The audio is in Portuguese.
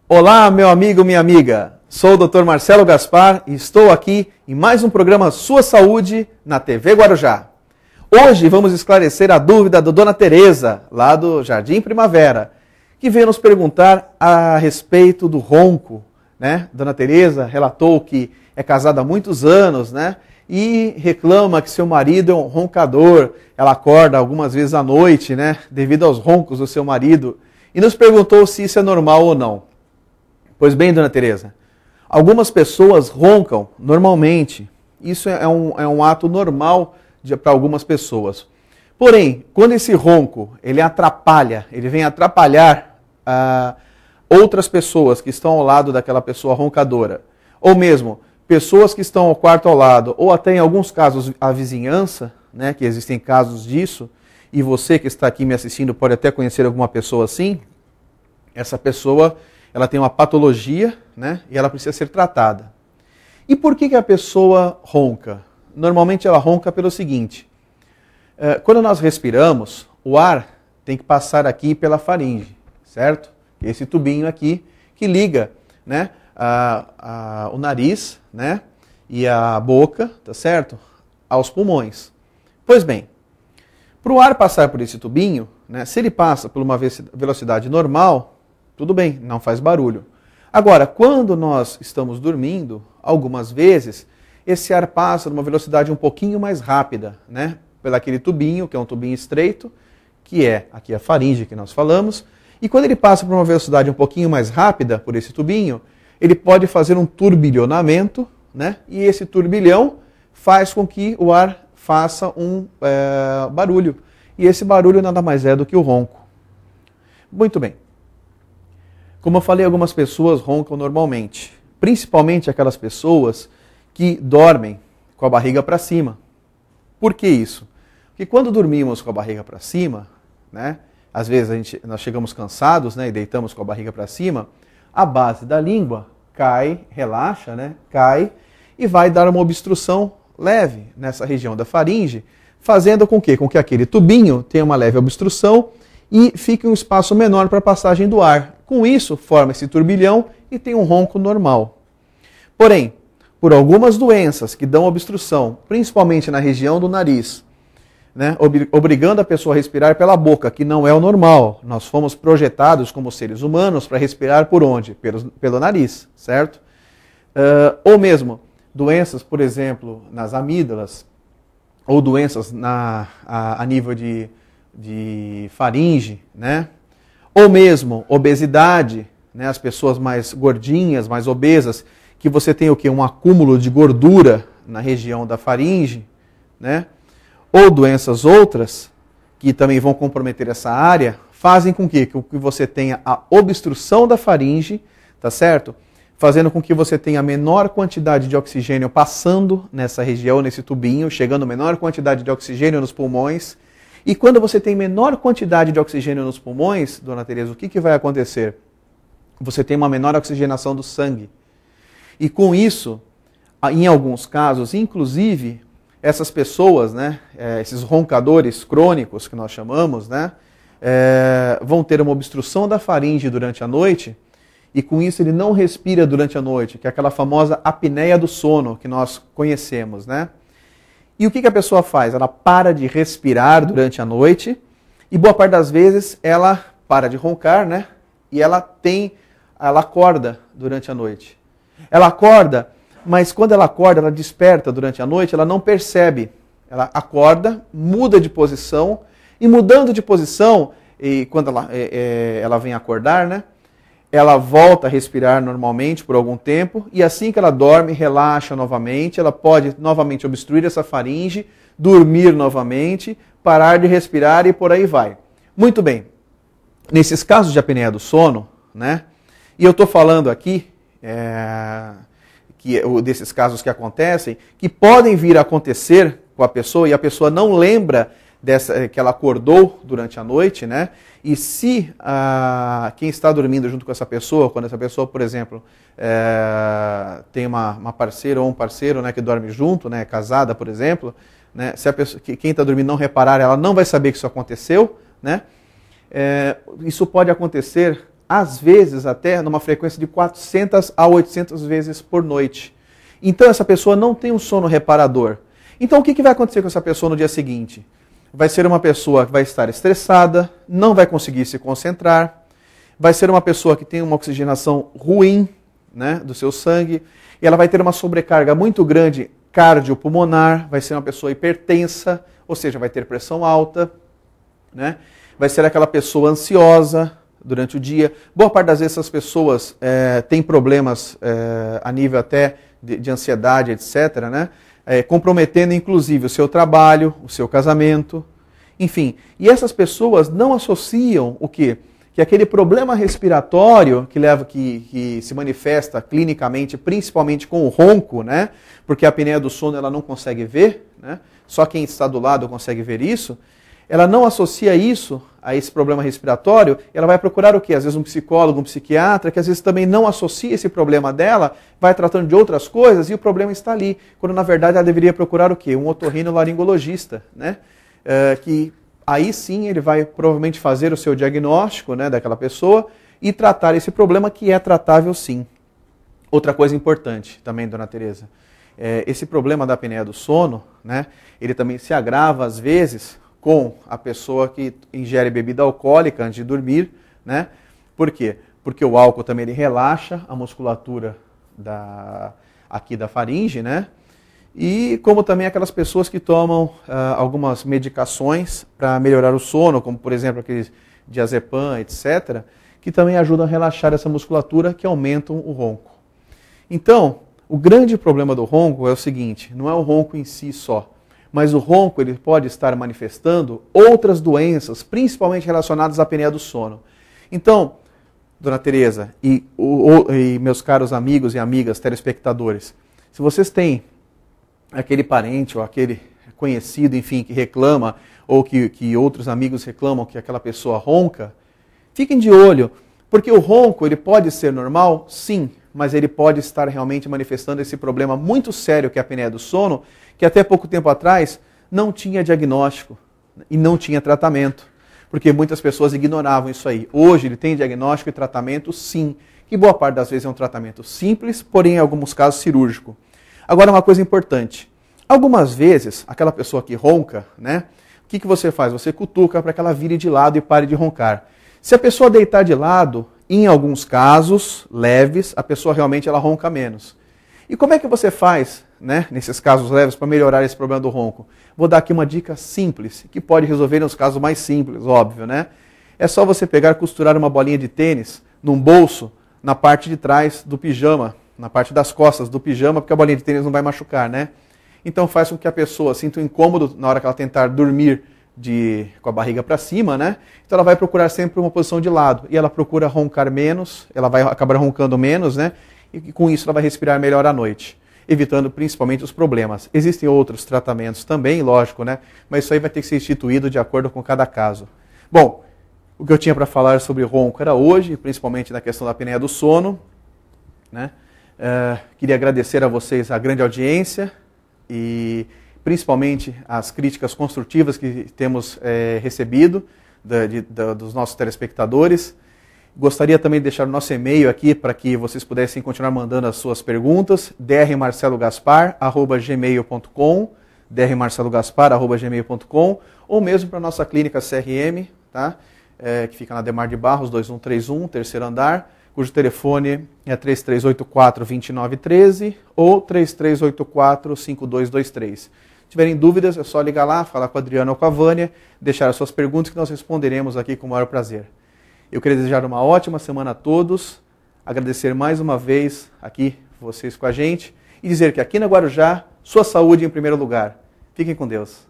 Olá, meu amigo, minha amiga. Sou o Dr. Marcelo Gaspar e estou aqui em mais um programa Sua Saúde na TV Guarujá. Hoje vamos esclarecer a dúvida da Dona Tereza, lá do Jardim Primavera, que veio nos perguntar a respeito do ronco, né? Dona Tereza relatou que é casada há muitos anos, né? E reclama que seu marido é um roncador. Ela acorda algumas vezes à noite, né? Devido aos roncos do seu marido. E nos perguntou se isso é normal ou não. Pois bem, Dona Tereza, algumas pessoas roncam normalmente. Isso é um ato normal para algumas pessoas. Porém, quando esse ronco ele vem atrapalhar outras pessoas que estão ao lado daquela pessoa roncadora, ou mesmo pessoas que estão ao quarto ao lado, ou até em alguns casos a vizinhança, né, que existem casos disso, e você que está aqui me assistindo pode até conhecer alguma pessoa assim, essa pessoa ela tem uma patologia, né, e ela precisa ser tratada. E por que a pessoa ronca? Normalmente ela ronca pelo seguinte, quando nós respiramos, o ar tem que passar aqui pela faringe, certo? Esse tubinho aqui que liga, né, o nariz, né, e a boca, tá certo? Aos pulmões. Pois bem, para o ar passar por esse tubinho, né, se ele passa por uma velocidade normal, tudo bem, não faz barulho. Agora, quando nós estamos dormindo, algumas vezes, esse ar passa numa velocidade um pouquinho mais rápida, né? Pelo aquele tubinho, que é um tubinho estreito, que é aqui a faringe que nós falamos. E quando ele passa por uma velocidade um pouquinho mais rápida por esse tubinho, ele pode fazer um turbilhonamento, né? E esse turbilhão faz com que o ar faça um barulho. E esse barulho nada mais é do que o ronco. Muito bem. Como eu falei, algumas pessoas roncam normalmente, principalmente aquelas pessoas que dormem com a barriga para cima. Por que isso? Porque quando dormimos com a barriga para cima, né, às vezes nós chegamos cansados, né, e deitamos com a barriga para cima, a base da língua cai, relaxa, né, cai e vai dar uma obstrução leve nessa região da faringe, fazendo com que aquele tubinho tenha uma leve obstrução e fique um espaço menor para a passagem do ar. Com isso, forma esse turbilhão e tem um ronco normal. Porém, por algumas doenças que dão obstrução, principalmente na região do nariz, né, obrigando a pessoa a respirar pela boca, que não é o normal. Nós fomos projetados como seres humanos para respirar por onde? Pelo nariz, certo? Ou mesmo doenças, por exemplo, nas amígdalas, ou doenças a nível de faringe, né? Ou mesmo obesidade, né? As pessoas mais gordinhas, mais obesas, que você tem o quê? Um acúmulo de gordura na região da faringe, né? Ou doenças outras, que também vão comprometer essa área, fazem com que você tenha a obstrução da faringe, tá certo? Fazendo com que você tenha menor quantidade de oxigênio passando nessa região, nesse tubinho, chegando menor quantidade de oxigênio nos pulmões. E quando você tem menor quantidade de oxigênio nos pulmões, Dona Tereza, o que vai acontecer? Você tem uma menor oxigenação do sangue. E com isso, em alguns casos, inclusive, essas pessoas, né, esses roncadores crônicos que nós chamamos, né, vão ter uma obstrução da faringe durante a noite, e com isso ele não respira durante a noite, que é aquela famosa apneia do sono que nós conhecemos, né? E o que a pessoa faz? Ela para de respirar durante a noite e boa parte das vezes ela para de roncar, né? E ela acorda durante a noite. Ela acorda, mas quando ela acorda, ela desperta durante a noite, ela não percebe. Ela acorda, muda de posição e mudando de posição, e quando ela vem acordar, né? Ela volta a respirar normalmente por algum tempo e assim que ela dorme, relaxa novamente, ela pode novamente obstruir essa faringe, dormir novamente, parar de respirar e por aí vai. Muito bem, nesses casos de apneia do sono, né, e eu estou falando aqui desses casos que acontecem, que podem vir a acontecer com a pessoa e a pessoa não lembra que ela acordou durante a noite, né? E se quem está dormindo junto com essa pessoa, quando essa pessoa, por exemplo, tem uma parceira ou um parceiro, né, que dorme junto, né, casada, por exemplo, né, se quem está dormindo não reparar, ela não vai saber que isso aconteceu, né? Isso pode acontecer às vezes até numa frequência de 400 a 800 vezes por noite. Então essa pessoa não tem um sono reparador. Então o que vai acontecer com essa pessoa no dia seguinte? Vai ser uma pessoa que vai estar estressada, não vai conseguir se concentrar, vai ser uma pessoa que tem uma oxigenação ruim, né, do seu sangue, e ela vai ter uma sobrecarga muito grande cardiopulmonar, vai ser uma pessoa hipertensa, ou seja, vai ter pressão alta, né? Vai ser aquela pessoa ansiosa durante o dia. Boa parte das vezes essas pessoas têm problemas a nível até de ansiedade, etc., né? Comprometendo inclusive o seu trabalho, o seu casamento, enfim. E essas pessoas não associam o quê? Que aquele problema respiratório que se manifesta clinicamente, principalmente com o ronco, né? Porque a apneia do sono ela não consegue ver, né? Só quem está do lado consegue ver isso. Ela não associa isso a esse problema respiratório, ela vai procurar o quê? Às vezes um psicólogo, um psiquiatra, que às vezes também não associa esse problema dela, vai tratando de outras coisas e o problema está ali. Quando na verdade ela deveria procurar o quê? Um otorrinolaringologista, né? Que aí sim ele vai provavelmente fazer o seu diagnóstico, né, daquela pessoa e tratar esse problema que é tratável sim. Outra coisa importante também, dona Tereza, esse problema da apneia do sono, né, ele também se agrava às vezes com a pessoa que ingere bebida alcoólica antes de dormir, né? Por quê? Porque o álcool também ele relaxa a musculatura aqui da faringe, né? E como também aquelas pessoas que tomam algumas medicações para melhorar o sono, como por exemplo aqueles diazepam, etc., que também ajudam a relaxar essa musculatura que aumentam o ronco. Então, o grande problema do ronco é o seguinte, não é o ronco em si só, mas o ronco ele pode estar manifestando outras doenças, principalmente relacionadas à apneia do sono. Então, dona Tereza e meus caros amigos e amigas telespectadores, se vocês têm aquele parente ou aquele conhecido, enfim, que reclama, ou que outros amigos reclamam que aquela pessoa ronca, fiquem de olho, porque o ronco ele pode ser normal, sim, mas ele pode estar realmente manifestando esse problema muito sério que é a apneia do sono, que até pouco tempo atrás não tinha diagnóstico e não tinha tratamento, porque muitas pessoas ignoravam isso aí. Hoje ele tem diagnóstico e tratamento, sim, que boa parte das vezes é um tratamento simples, porém em alguns casos cirúrgico. Agora uma coisa importante, algumas vezes aquela pessoa que ronca, né, o que você faz? Você cutuca para que ela vire de lado e pare de roncar. Se a pessoa deitar de lado, em alguns casos leves, a pessoa realmente ela ronca menos. E como é que você faz, né, nesses casos leves, para melhorar esse problema do ronco? Vou dar aqui uma dica simples, que pode resolver nos casos mais simples, óbvio, né? É só você pegar e costurar uma bolinha de tênis num bolso, na parte de trás do pijama, na parte das costas do pijama, porque a bolinha de tênis não vai machucar, né? Então faz com que a pessoa sinta um incômodo na hora que ela tentar dormir com a barriga para cima, né? Então ela vai procurar sempre uma posição de lado, e ela procura roncar menos, ela vai acabar roncando menos, né? E com isso ela vai respirar melhor à noite, evitando principalmente os problemas. Existem outros tratamentos também, lógico, né? Mas isso aí vai ter que ser instituído de acordo com cada caso. Bom, o que eu tinha para falar sobre ronco era hoje, principalmente na questão da apneia do sono, né? Queria agradecer a vocês a grande audiência e principalmente as críticas construtivas que temos recebido dos nossos telespectadores. Gostaria também de deixar o nosso e-mail aqui para que vocês pudessem continuar mandando as suas perguntas, drmarcelogaspar@gmail.com, drmarcelogaspar@gmail.com, ou mesmo para a nossa clínica CRM, tá? Que fica na Demar de Barros, 2131, terceiro andar, cujo telefone é 3384-2913 ou 3384-5223. Se tiverem dúvidas, é só ligar lá, falar com a Adriana ou com a Vânia, deixar as suas perguntas que nós responderemos aqui com o maior prazer. Eu queria desejar uma ótima semana a todos, agradecer mais uma vez aqui vocês com a gente e dizer que aqui na Guarujá, sua saúde em primeiro lugar. Fiquem com Deus.